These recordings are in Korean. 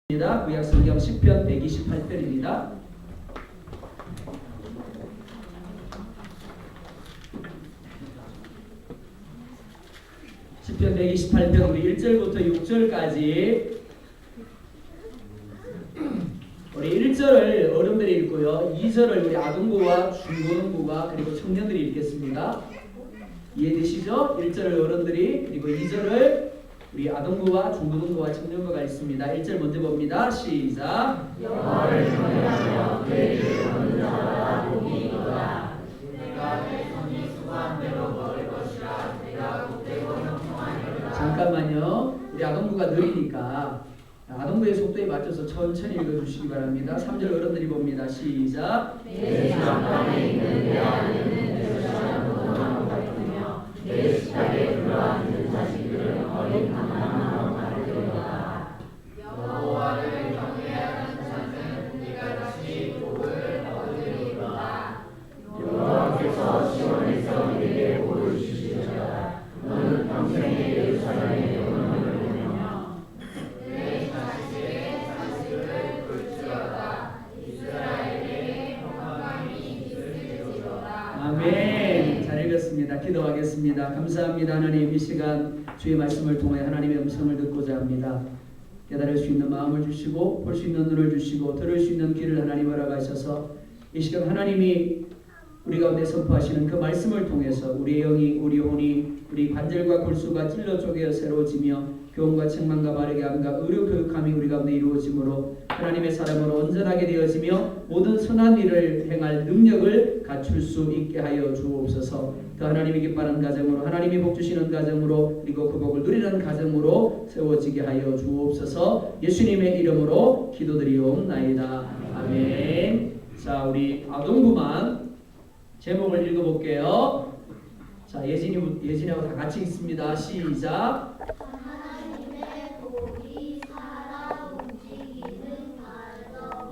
구약성경 10편 128편입니다. 시편 128편 우리 1절부터 6절까지 우리 1절을 어른들이 읽고요. 2절을 우리 아동부와 중고등부가 그리고 청년들이 읽겠습니다. 이해되시죠? 1절을 어른들이 그리고 2절을 우리 아동부와 중고등부와 청년부가 있습니다. 1절 먼저 봅니다. 시작. 여호와를 경외하며 그의 이름을 얻는 자마다 복이 있도다. 내가 내 손이 수고한 대로 먹을 것이라. 내가 복되고 형통하리로다. 잠깐만요. 우리 아동부가 느리니까 아동부의 속도에 맞춰서 천천히 읽어주시기 바랍니다. 3절 어른들이 봅니다. 시작. 내 장관에 있는 내 아내는 내 자식을 보호하고 같으며 내 식탁에 들어앉는 자식들은 어린 가난함으로 가르리로다. 여호와를 경외하는 자는 네가 다시 복을 얻으리로다. 여호와께서 시온에서 네게 복을 주시리로다. 너는 평생에 예루살렘의 영광을 보며 내 자식의 자식을 볼지어다. 이스라엘의 평강이 있을지로다. 아멘. 잘 읽었습니다. 기도하겠습니다. 감사합니다. 하나님, 이 시간 주의 말씀을 통해 하나님의 음성을 듣고자 합니다. 깨달을 수 있는 마음을 주시고 볼 수 있는 눈을 주시고 들을 수 있는 귀를 하나님 허락하셔서 이 시간 하나님이 우리 가운데 선포하시는 그 말씀을 통해서 우리의 영이 우리 혼이 우리 관절과 골수가 찔러 쪼개어 새로워지며 교훈과 책망과 바르게 함과 의료 교육함이 우리 가운데 이루어지므로 하나님의 사람으로 온전하게 되어지며 모든 선한 일을 행할 능력을 갖출 수 있게 하여 주옵소서. 더 하나님이 기뻐하는 가정으로 하나님이 복 주시는 가정으로 그리고 그 복을 누리는 가정으로 세워지게 하여 주옵소서. 예수님의 이름으로 기도드리옵나이다. 아멘. 자, 우리 아동부만 제목을 읽어볼게요. 자, 예진이하고 다 같이 읽습니다. 시작.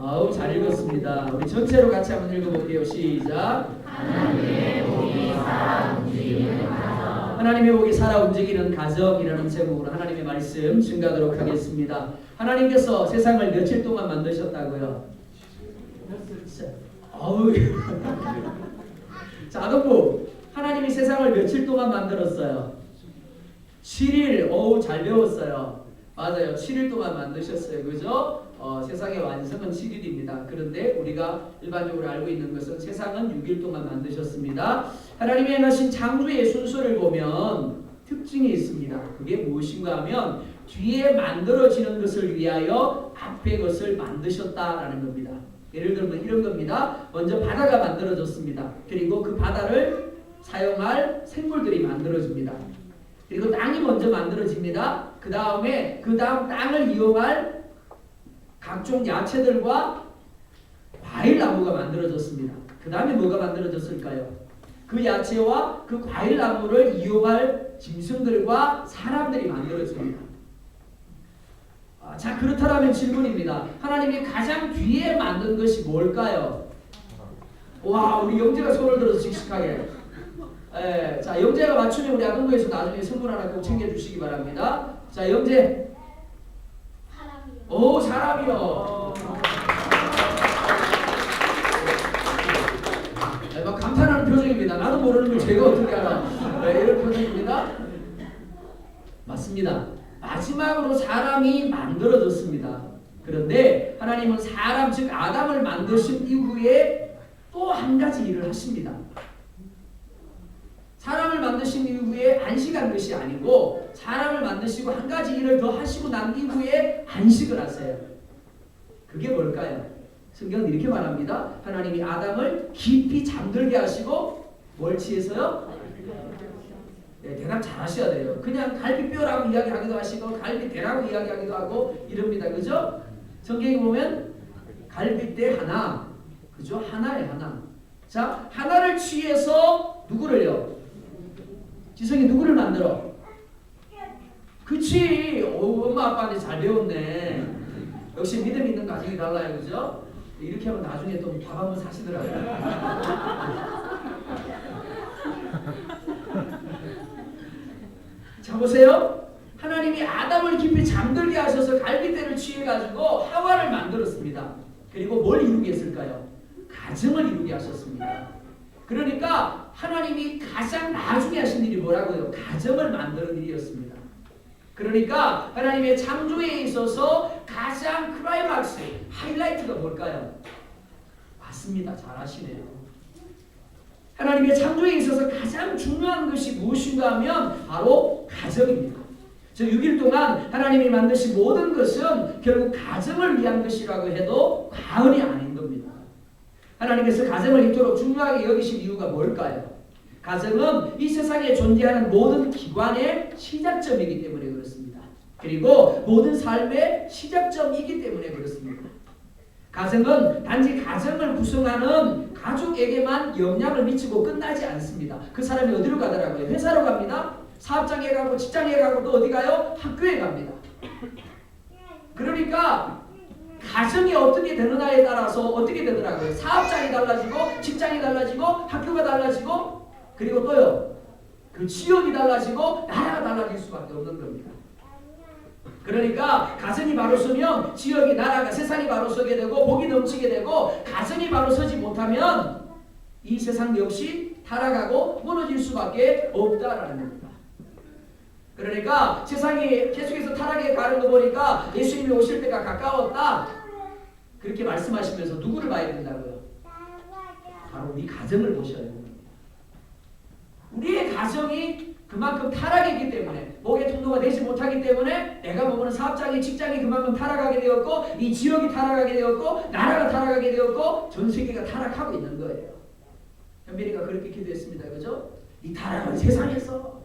아우, 잘 읽었습니다. 우리 전체로 같이 한번 읽어볼게요. 시작. 하나님의 복이 살아 움직이는 가정. 하나님의 복이 살아 움직이는 가정이라는 제목으로 하나님의 말씀 증가하도록 하겠습니다. 하나님께서 세상을 며칠 동안 만드셨다고요? 아우. 자, 아동부. 하나님이 세상을 며칠 동안 만들었어요? 7일. 어우, 잘 배웠어요. 맞아요. 7일 동안 만드셨어요. 그죠? 세상의 완성은 7일입니다. 그런데 우리가 일반적으로 알고 있는 것은 세상은 6일 동안 만드셨습니다. 하나님이 행하신 창조의 순서를 보면 특징이 있습니다. 그게 무엇인가 하면 뒤에 만들어지는 것을 위하여 앞에 것을 만드셨다라는 겁니다. 예를 들면 이런 겁니다. 먼저 바다가 만들어졌습니다. 그리고 그 바다를 사용할 생물들이 만들어집니다. 그리고 땅이 먼저 만들어집니다. 그 다음 땅을 이용할 각종 야채들과 과일나무가 만들어졌습니다. 그 다음에 뭐가 만들어졌을까요? 그 야채와 그 과일나무를 이용할 짐승들과 사람들이 만들어집니다. 자, 그렇다면 질문입니다. 하나님이 가장 뒤에 만든 것이 뭘까요? 와, 우리 영재가 손을 들어서 씩씩하게. 자, 영재가 맞추면 우리 아동부에서 나중에 선물 하나 꼭 챙겨주시기 바랍니다. 자, 영재. 오, 사람이요. 막 감탄하는 표정입니다. 나도 모르는 걸 제가 어떻게 알아? 이런 표정입니다. 맞습니다. 마지막으로 사람이 만들어졌습니다. 그런데 하나님은 사람 즉 아담을 만드신 이후에 또 한 가지 일을 하십니다. 사람을 만드신 이후에 안식한 것이 아니고 사람을 만드시고 한 가지 일을 더 하시고 난 이후에 안식을 하세요. 그게 뭘까요? 성경은 이렇게 말합니다. 하나님이 아담을 깊이 잠들게 하시고 뭘 취해서요? 네, 대답 잘 하셔야 돼요. 그냥 갈비뼈라고 이야기하기도 하시고 갈비대라고 이야기하기도 하고 이럽니다. 그죠? 성경에 보면 갈비대 하나, 그죠? 하나에 하나. 자, 하나를 취해서 누구를요? 지성이 누구를 만들어? 그치. 엄마 아빠한테 잘 배웠네. 역시 믿음 있는 가정이 달라요. 그죠? 이렇게 하면 나중에 또 밥 한번 사시더라고요. 자, 보세요. 하나님이 아담을 깊이 잠들게 하셔서 갈빗대를 취해가지고 하와를 만들었습니다. 그리고 뭘 이루게 했을까요? 가정을 이루게 하셨습니다. 그러니까 하나님이 가장 나중에 하신 일이 뭐라고요? 가정을 만드는 일이었습니다. 그러니까 하나님의 창조에 있어서 가장 클라이막스, 하이라이트가 뭘까요? 맞습니다. 잘 아시네요. 하나님의 창조에 있어서 가장 중요한 것이 무엇인가 하면 바로 가정입니다. 저 6일 동안 하나님이 만드신 모든 것은 결국 가정을 위한 것이라고 해도 과언이 아닌 겁니다. 하나님께서 가정을 이토록 중요하게 여기신 이유가 뭘까요? 가정은 이 세상에 존재하는 모든 기관의 시작점이기 때문에 그렇습니다. 그리고 모든 삶의 시작점이기 때문에 그렇습니다. 가정은 단지 가정을 구성하는 가족에게만 영향을 미치고 끝나지 않습니다. 그 사람이 어디로 가더라고요? 회사로 갑니다. 사업장에 가고 직장에 가고 또 어디 가요? 학교에 갑니다. 그러니까 가정이 어떻게 되느냐에 따라서 어떻게 되더라고요? 사업장이 달라지고 직장이 달라지고 학교가 달라지고 그리고 또요. 그 지역이 달라지고 나라가 달라질 수밖에 없는 겁니다. 그러니까 가정이 바로 서면 지역이 나라가 세상이 바로 서게 되고 복이 넘치게 되고 가정이 바로 서지 못하면 이 세상 역시 타락하고 무너질 수밖에 없다라는 겁니다. 그러니까 세상이 계속해서 타락해 가는 거 보니까 예수님이 오실 때가 가까웠다. 그렇게 말씀하시면서 누구를 봐야 된다고요? 바로 우리 가정을 보셔야 됩니다. 우리의 가정이 그만큼 타락했기 때문에 복의 통로가 되지 못하기 때문에 내가 보는 사업장이 직장이 그만큼 타락하게 되었고 이 지역이 타락하게 되었고 나라가 타락하게 되었고 전 세계가 타락하고 있는 거예요. 현빈이가 그렇게 기도했습니다. 그죠? 이 타락한 세상에서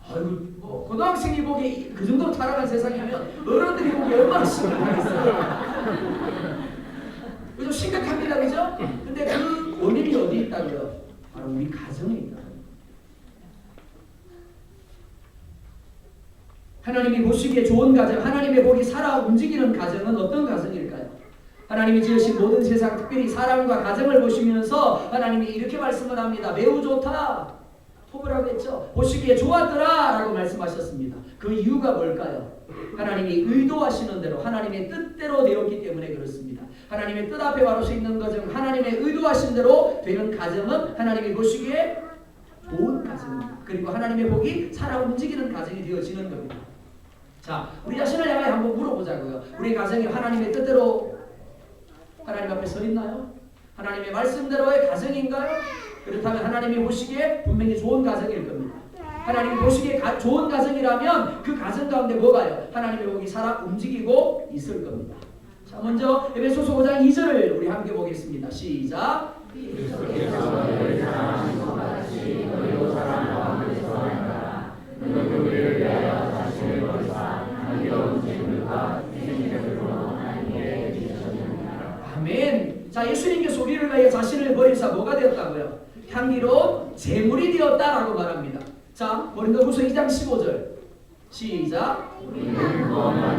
아이고 뭐 고등학생이 보기 그 정도로 타락한 세상이면 어른들이 보기 얼마나 심각하겠어요. 그죠? 심각합니다. 그죠? 근데 그 원인이 어디 있다고요? 바로 우리 가정에 있다. 하나님이 보시기에 좋은 가정, 하나님의 복이 살아 움직이는 가정은 어떤 가정일까요? 하나님이 지으신 모든 세상, 특별히 사람과 가정을 보시면서 하나님이 이렇게 말씀을 합니다. 매우 좋다. 토브라고 했죠. 보시기에 좋았더라 라고 말씀하셨습니다. 그 이유가 뭘까요? 하나님이 의도하시는 대로 하나님의 뜻대로 되었기 때문에 그렇습니다. 하나님의 뜻 앞에 바로 서 있는 가정, 하나님의 의도하신 대로 되는 가정은 하나님이 보시기에 좋은 가정입니다. 그리고 하나님의 복이 살아 움직이는 가정이 되어지는 겁니다. 자, 우리 자신을 향해 한번 물어보자고요. 우리 가정이 하나님의 뜻대로 하나님 앞에 서 있나요? 하나님의 말씀대로의 가정인가요? 그렇다면 하나님이 보시기에 분명히 좋은 가정일 겁니다. 하나님이 보시기에 좋은 가정이라면 그 가정 가운데 뭐가요? 하나님의 복이 살아 움직이고 있을 겁니다. 자, 먼저 에베소서 5장 2절을 우리 함께 보겠습니다. 시작. 그리스도께서 너희를 사랑하신 것 같이 너희도 사랑 가운데 거하라. 그는 우리를 위하여 자신을 버리사 향기로운 제물과 생명으로 하나님께 드리셨느니라. 아멘. 자, 예수님께서 우리를 위하여 자신을 버리사 뭐가 되었다고요? 향기로운 제물이 되었다라고 말합니다. 자, 고린도후서 2장 15절 시작. 우리는 무엇만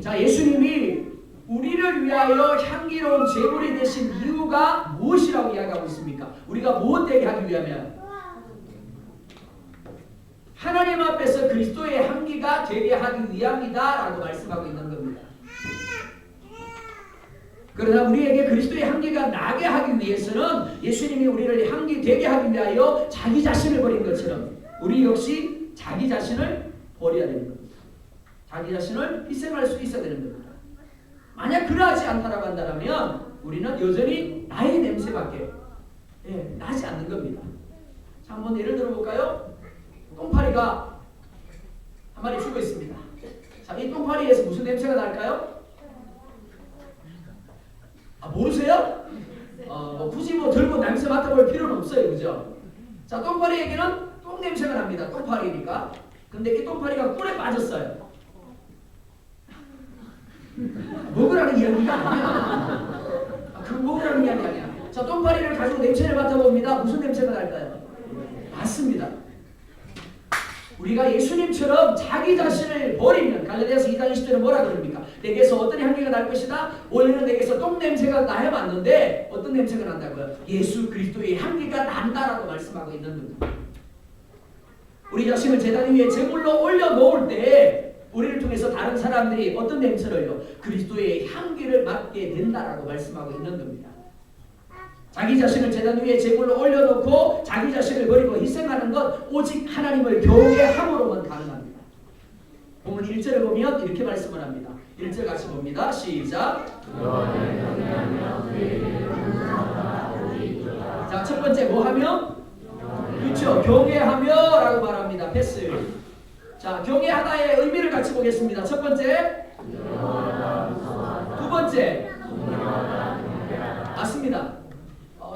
자, 예수님이 우리를 위하여 향기로운 제물이 되신 이유가 무엇이라고 이야기하고 있습니까? 우리가 무엇 되게 하기 위하면 하나님 앞에서 그리스도의 향기가 되게 하기 위함이다라고 말씀하고 있는 겁니다. 그러나 우리에게 그리스도의 향기가 나게 하기 위해서는 예수님이 우리를 향기 되게 하기 위하여 자기 자신을 버린 것처럼 우리 역시 자기 자신을 버려야 되는 겁니다. 자기 자신을 희생할 수 있어야 되는 겁니다. 만약 그러하지 않다라고 한다면 우리는 여전히 나의 냄새밖에 나지 않는 겁니다. 자, 한번 예를 들어 볼까요? 똥파리가 한 마리 죽어 있습니다. 자, 이 똥파리에서 무슨 냄새가 날까요? 모르세요? 굳이 들고 냄새 맡아볼 필요는 없어요. 그죠? 자, 똥파리에게는 똥 냄새가 납니다. 똥파리니까. 근데 이 똥파리가 꿀에 빠졌어요. 먹으라는 이야기가 아니야. 그 먹으라는 이야기 아니야. 자, 똥파리를 가지고 냄새를 맡아봅니다. 무슨 냄새가 날까요? 맞습니다. 우리가 예수님처럼 자기 자신을 버리면 갈라디아서 2장 20절에 뭐라 그럽니까? 내게서 어떤 향기가 날 것이다? 원래는 내게서 똥 냄새가 나야 맞는데 어떤 냄새가 난다고요? 예수 그리스도의 향기가 난다라고 말씀하고 있는 겁니다. 우리 자신을 제단 위에 제물로 올려놓을 때 우리를 통해서 다른 사람들이 어떤 냄새를요? 그리스도의 향기를 맡게 된다라고 말씀하고 있는 겁니다. 자기 자신을 제단 위에 제물로 올려놓고 자기 자신을 버리고 희생하는 것 오직 하나님을 경외함으로만 가능합니다. 본문 1절을 보면 이렇게 말씀을 합니다. 1절 같이 봅니다. 시작. 자, 첫 번째 뭐 하며? 그렇죠. 경외하며 라고 말합니다. 패스. 자, 경외하다의 의미를 같이 보겠습니다. 첫 번째, 두 번째, 맞습니다.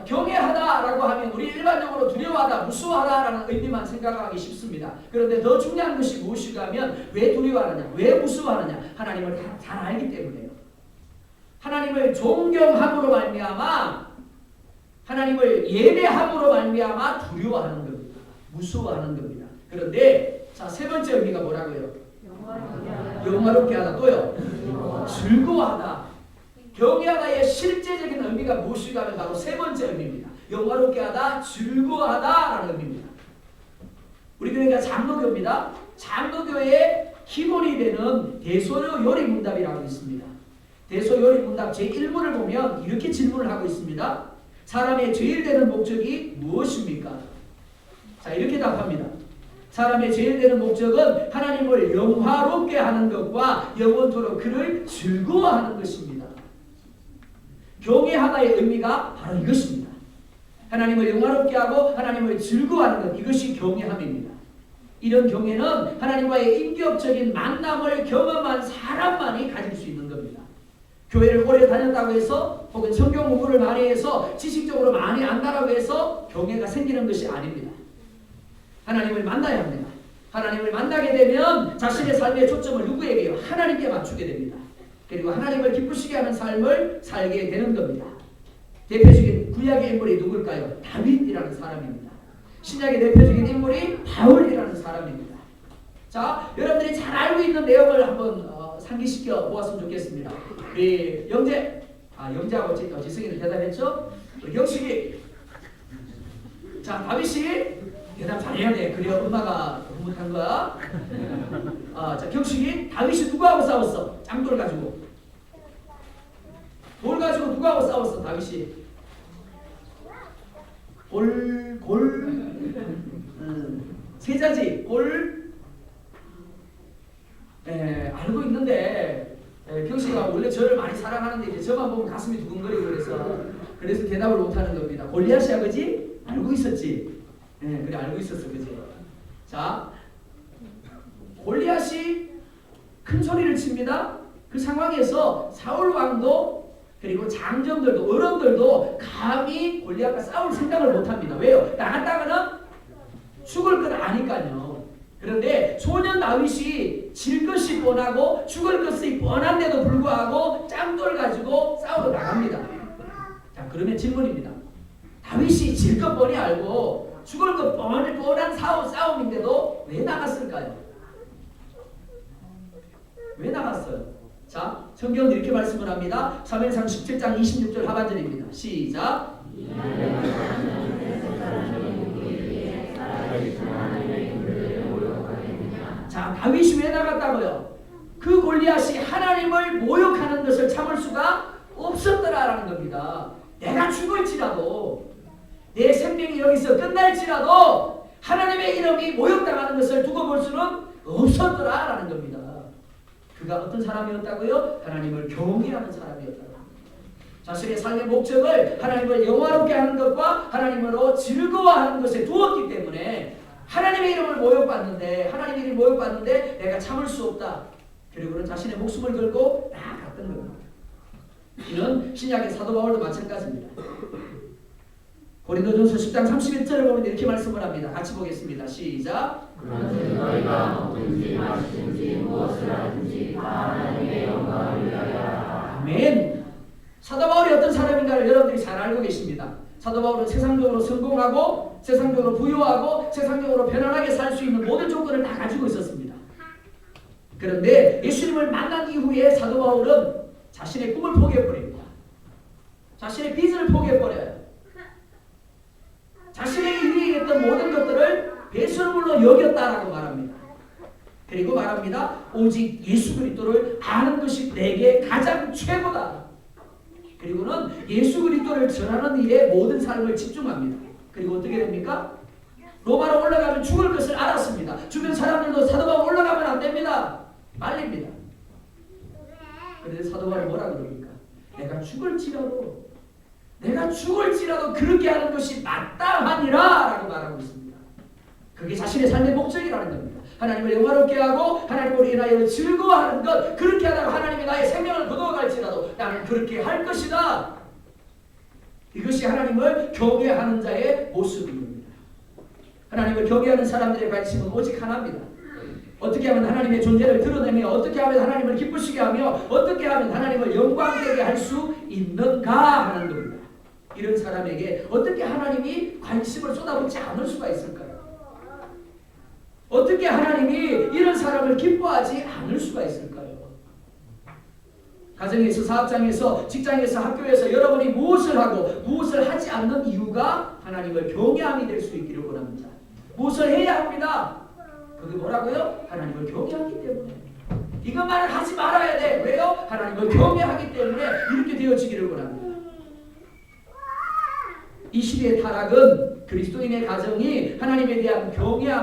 경외하다라고 하면 우리 일반적으로 두려워하다, 무서워하다라는 의미만 생각하기 쉽습니다. 그런데 더 중요한 것이 무엇인가 하면 왜 두려워하느냐, 왜 무서워하느냐, 하나님을 잘 알기 때문에요. 하나님을 존경함으로 말미암아, 하나님을 예배함으로 말미암아 두려워하는 겁니다. 무서워하는 겁니다. 그런데 자, 세 번째 의미가 뭐라고요? 영화롭게 하다. 또요? 즐거워하다. 경외하다의 실제적인 의미가 무엇인가 하면 바로 세 번째 의미입니다. 영화롭게 하다, 즐거워하다라는 의미입니다. 우리 교회가 장로교입니다. 장로교의 기본이 되는 대소요리문답이라고 있습니다. 대소요리문답 제1문을 보면 이렇게 질문을 하고 있습니다. 사람의 제일 되는 목적이 무엇입니까? 자, 이렇게 답합니다. 사람의 제일 되는 목적은 하나님을 영화롭게 하는 것과 영원토록 그를 즐거워하는 것입니다. 경외하다의 의미가 바로 이것입니다. 하나님을 영화롭게 하고 하나님을 즐거워하는 것, 이것이 경외함입니다. 이런 경외는 하나님과의 인격적인 만남을 경험한 사람만이 가질 수 있는 겁니다. 교회를 오래 다녔다고 해서 혹은 성경 공부를 많이 해서 지식적으로 많이 안다라고 해서 경외가 생기는 것이 아닙니다. 하나님을 만나야 합니다. 하나님을 만나게 되면 자신의 삶의 초점을 누구에게요? 하나님께 맞추게 됩니다. 그리고 하나님을 기쁘시게 하는 삶을 살게 되는 겁니다. 대표적인 구약의 인물이 누굴까요? 다윗이라는 사람입니다. 신약의 대표적인 인물이 바울이라는 사람입니다. 자, 여러분들이 잘 알고 있는 내용을 한번 상기시켜 보았으면 좋겠습니다. 우리 영재하고 지승이는 대답했죠? 우리 경식이, 자, 다윗이 대답 잘해야 돼. 그래야 엄마가 흐뭇한 거야. 자, 경식이, 다윗이 누구하고 싸웠어? 짱돌 가지고. 돌 가지고 누구하고 싸웠어? 다윗이. 세자지. 알고 있는데 경식이가 원래 저를 많이 사랑하는데 이제 저만 보면 가슴이 두근거리고 그래서 대답을 못하는 겁니다. 골리앗이야, 그지? 알고 있었지. 그래, 알고 있었어, 그지? 자, 골리앗이 큰 소리를 칩니다. 그 상황에서 사울 왕도 그리고 장정들도 어른들도 감히 골리앗과 싸울 생각을 못합니다. 왜요? 나갔다가는 죽을 건 아니까요. 그런데 소년 다윗이 질 것이 뻔하고 죽을 것이 뻔한데도 불구하고 짱돌 가지고 싸우러 나갑니다. 자, 그러면 질문입니다. 다윗이 질 것 뻔히 알고 죽을 것 뻔한 싸움인데도 왜 나갔을까요? 왜 나갔어요? 자, 성경은 이렇게 말씀을 합니다. 사무엘상 17장 26절 하반절입니다. 시작. 자, 다윗이 왜 나갔다고요? 그 골리앗이 하나님을 모욕하는 것을 참을 수가 없었더라라는 겁니다. 내가 죽을지라도, 내 생명이 여기서 끝날지라도 하나님의 이름이 모욕당하는 것을 두고 볼 수는 없었더라라는 겁니다. 그가 어떤 사람이었다고요? 하나님을 경외하는 사람이었다고. 자신의 삶의 목적을 하나님을 영화롭게 하는 것과 하나님으로 즐거워하는 것에 두었기 때문에 하나님의 이름을 모욕받는데, 하나님의 이름을 모욕받는데 내가 참을 수 없다. 그리고는 자신의 목숨을 걸고 나아갔던 겁니다. 이는 신약의 사도 바울도 마찬가지입니다. 고린도전서 10장 31절을 보면 이렇게 말씀을 합니다. 같이 보겠습니다. 시작. 그런즉 너희가 먹든지 마시든지 무엇을 하든지 다 하나님의 영광을 위하여. 아멘. 사도 바울이 어떤 사람인가를 여러분들이 잘 알고 계십니다. 사도 바울은 세상적으로 성공하고 세상적으로 부유하고 세상적으로 편안하게 살 수 있는 모든 조건을 다 가지고 있었습니다. 그런데 예수님을 만난 이후에 사도 바울은 자신의 꿈을 포기해버립니다. 자신의 비전을 포기해버려요. 자신에게 유리했던 모든 것들을 배설물로 여겼다라고 말합니다. 그리고 말합니다. 오직 예수 그리스도를 아는 것이 내게 가장 최고다. 그리고는 예수 그리스도를 전하는 일에 모든 삶을 집중합니다. 그리고 어떻게 됩니까? 로마로 올라가면 죽을 것을 알았습니다. 주변 사람들도 사도 바울 올라가면 안 됩니다. 말립니다. 그런데 사도 바울이 뭐라 그럽니까? 내가 죽을지라도 그렇게 하는 것이 마땅하니라 라고 말하고 있습니다. 그게 자신의 삶의 목적이라는 겁니다. 하나님을 영화롭게 하고 하나님으로 인하여 즐거워하는 것, 그렇게 하다가 하나님이 나의 생명을 거둬갈지라도 나는 그렇게 할 것이다. 이것이 하나님을 경외하는 자의 모습입니다. 하나님을 경외하는 사람들의 관심은 오직 하나입니다. 어떻게 하면 하나님의 존재를 드러내며 어떻게 하면 하나님을 기쁘시게 하며 어떻게 하면 하나님을 영광되게 할 수 있는가 하는 겁니다. 이런 사람에게 어떻게 하나님이 관심을 쏟아붓지 않을 수가 있을까요? 어떻게 하나님이 이런 사람을 기뻐하지 않을 수가 있을까요? 가정에서, 사업장에서, 직장에서, 학교에서 여러분이 무엇을 하고 무엇을 하지 않는 이유가 하나님을 경외함이 될 수 있기를 원합니다. 무엇을 해야 합니다. 그게 뭐라고요? 하나님을 경외하기 때문에. 이것만은 하지 말아야 돼. 왜요? 하나님을 경외하기 때문에 이렇게 되어지기를 원합니다. 이 시대의 타락은 그리스도인의 가정이 하나님에 대한 경외함